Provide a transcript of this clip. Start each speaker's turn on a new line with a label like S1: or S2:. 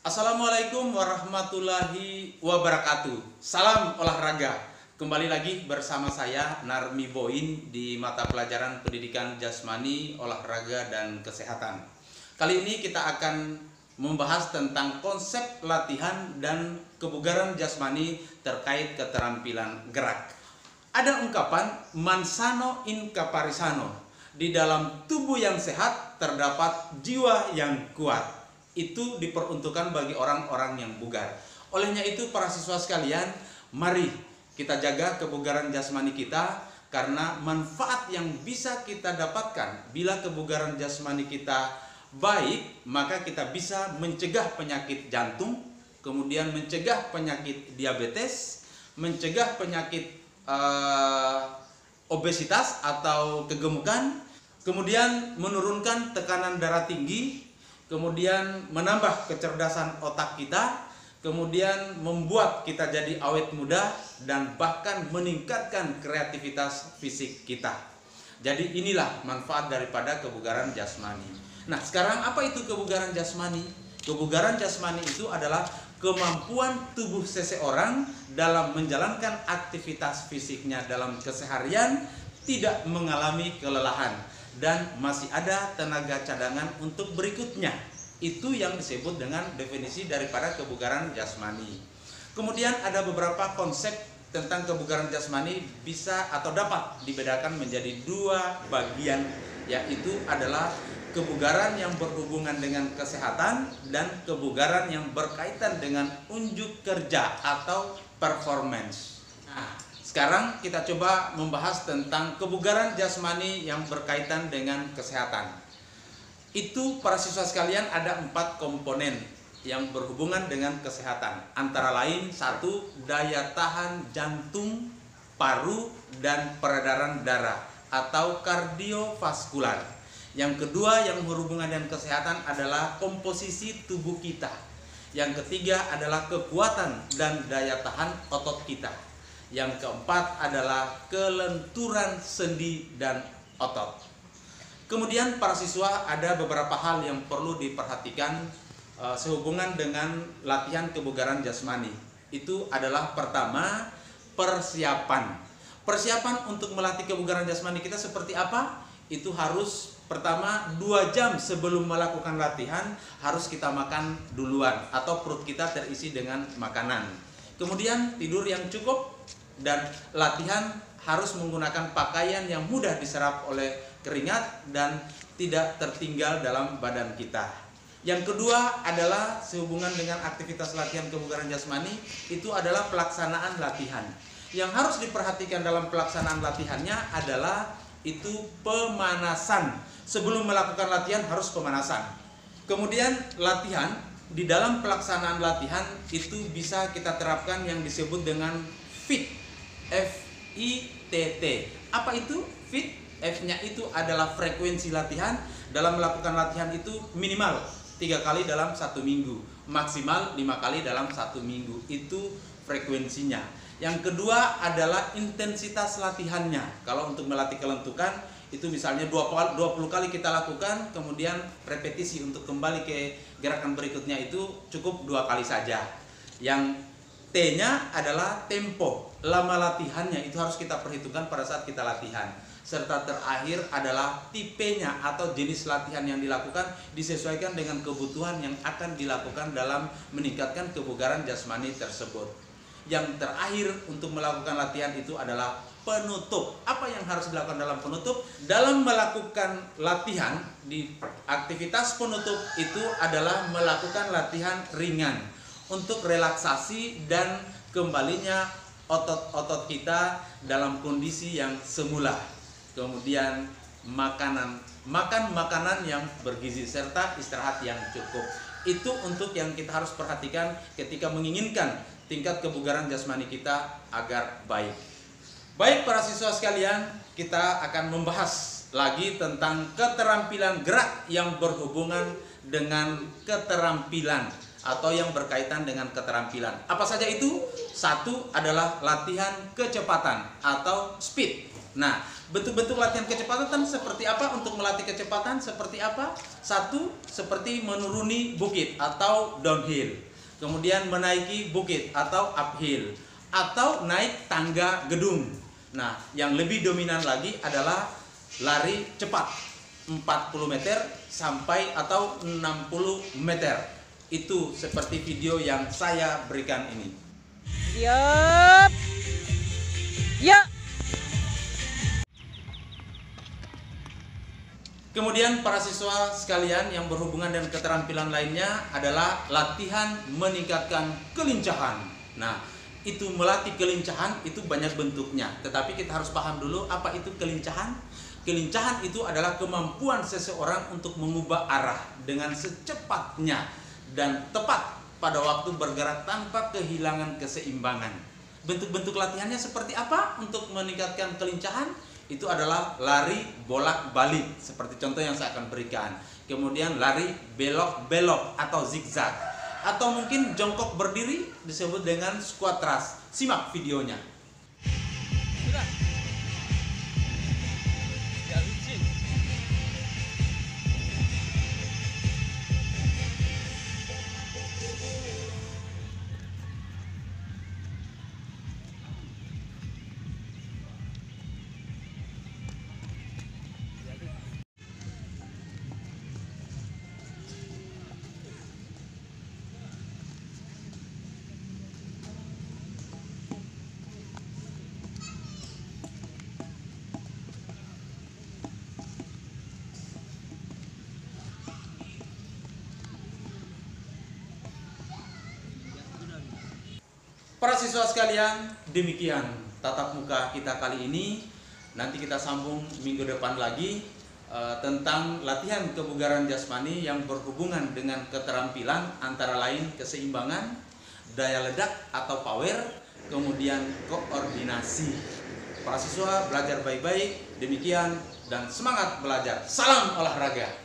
S1: Assalamualaikum warahmatullahi wabarakatuh. Salam olahraga. Kembali lagi bersama saya Narmi Boin di mata pelajaran Pendidikan Jasmani, Olahraga dan Kesehatan. Kali ini kita akan membahas tentang konsep latihan dan kebugaran jasmani terkait keterampilan gerak. Ada ungkapan "mans sano in corpore sano". Di dalam tubuh yang sehat terdapat jiwa yang kuat. Itu diperuntukkan bagi orang-orang yang bugar. Olehnya itu para siswa sekalian, mari kita jaga kebugaran jasmani kita, karena manfaat yang bisa kita dapatkan bila kebugaran jasmani kita baik, maka kita bisa mencegah penyakit jantung, kemudian mencegah penyakit diabetes, mencegah penyakit obesitas atau kegemukan, kemudian menurunkan tekanan darah tinggi, kemudian menambah kecerdasan otak kita, kemudian membuat kita jadi awet muda, dan bahkan meningkatkan kreativitas fisik kita. Jadi inilah manfaat daripada kebugaran jasmani. Nah, sekarang apa itu kebugaran jasmani? Kebugaran jasmani itu adalah kemampuan tubuh seseorang dalam menjalankan aktivitas fisiknya dalam keseharian, tidak mengalami kelelahan, dan masih ada tenaga cadangan untuk berikutnya. Itu yang disebut dengan definisi daripada kebugaran jasmani. Kemudian ada beberapa konsep tentang kebugaran jasmani bisa atau dapat dibedakan menjadi dua bagian, yaitu adalah kebugaran yang berhubungan dengan kesehatan dan kebugaran yang berkaitan dengan unjuk kerja atau performance. Nah, sekarang kita coba membahas tentang kebugaran jasmani yang berkaitan dengan kesehatan. Itu para siswa sekalian ada 4 komponen yang berhubungan dengan kesehatan. Antara lain, 1. Daya tahan jantung, paru, dan peredaran darah atau kardiovaskular. Yang kedua yang berhubungan dengan kesehatan adalah komposisi tubuh kita. Yang ketiga adalah kekuatan dan daya tahan otot kita. Yang keempat adalah kelenturan sendi dan otot. Kemudian para siswa ada beberapa hal yang perlu diperhatikan sehubungan dengan latihan kebugaran jasmani. Itu adalah pertama, persiapan. Persiapan untuk melatih kebugaran jasmani kita seperti apa? Itu harus pertama 2 jam sebelum melakukan latihan harus kita makan duluan atau perut kita terisi dengan makanan. Kemudian tidur yang cukup, dan latihan harus menggunakan pakaian yang mudah diserap oleh keringat dan tidak tertinggal dalam badan kita. Yang kedua adalah sehubungan dengan aktivitas latihan kebugaran jasmani, itu adalah pelaksanaan latihan. Yang harus diperhatikan dalam pelaksanaan latihannya adalah itu pemanasan. Sebelum melakukan latihan harus pemanasan. Kemudian latihan, di dalam pelaksanaan latihan itu bisa kita terapkan yang disebut dengan FIT. F-I-T-T. Apa itu FIT? F-nya itu adalah frekuensi latihan. Dalam melakukan latihan itu minimal 3 kali dalam 1 minggu, maksimal 5 kali dalam 1 minggu. Itu frekuensinya. Yang kedua adalah intensitas latihannya. Kalau untuk melatih kelentukan itu misalnya 20 kali kita lakukan, kemudian repetisi untuk kembali ke gerakan berikutnya itu cukup 2 kali saja. Yang T-nya adalah tempo, lama latihannya itu harus kita perhitungkan pada saat kita latihan. Serta terakhir adalah tipenya atau jenis latihan yang dilakukan disesuaikan dengan kebutuhan yang akan dilakukan dalam meningkatkan kebugaran jasmani tersebut. Yang terakhir untuk melakukan latihan itu adalah penutup. Apa yang harus dilakukan dalam penutup? Dalam melakukan latihan, di aktivitas penutup itu adalah melakukan latihan ringan untuk relaksasi dan kembalinya otot-otot kita dalam kondisi yang semula. Kemudian makan makanan yang bergizi serta istirahat yang cukup. Itu untuk yang kita harus perhatikan ketika menginginkan tingkat kebugaran jasmani kita agar baik. Baik para siswa sekalian, kita akan membahas lagi tentang keterampilan gerak yang berhubungan dengan keterampilan atau yang berkaitan dengan keterampilan. Apa saja itu? 1 adalah latihan kecepatan atau speed. Nah, bentuk-bentuk latihan kecepatan seperti apa? Untuk melatih kecepatan seperti apa? Satu, seperti menuruni bukit atau downhill. Kemudian menaiki bukit atau uphill. Atau naik tangga gedung. Nah, yang lebih dominan lagi adalah lari cepat 40 meter sampai atau 60 meter. Itu seperti video yang saya berikan ini.
S2: Siap. Ya.
S1: Kemudian para siswa sekalian yang berhubungan dengan keterampilan lainnya adalah latihan meningkatkan kelincahan. Nah, itu melatih kelincahan itu banyak bentuknya. Tetapi kita harus paham dulu apa itu kelincahan. Kelincahan itu adalah kemampuan seseorang untuk mengubah arah dengan secepatnya dan tepat pada waktu bergerak tanpa kehilangan keseimbangan. Bentuk-bentuk latihannya seperti apa untuk meningkatkan kelincahan? Itu adalah lari bolak-balik seperti contoh yang saya akan berikan. Kemudian lari belok-belok atau zigzag. Atau mungkin jongkok berdiri disebut dengan squat thrust. Simak videonya. Para siswa sekalian, demikian tatap muka kita kali ini. Nanti kita sambung minggu depan lagi tentang latihan kebugaran jasmani yang berhubungan dengan keterampilan antara lain keseimbangan, daya ledak atau power, kemudian koordinasi. Para siswa belajar baik-baik, demikian dan semangat belajar. Salam olahraga.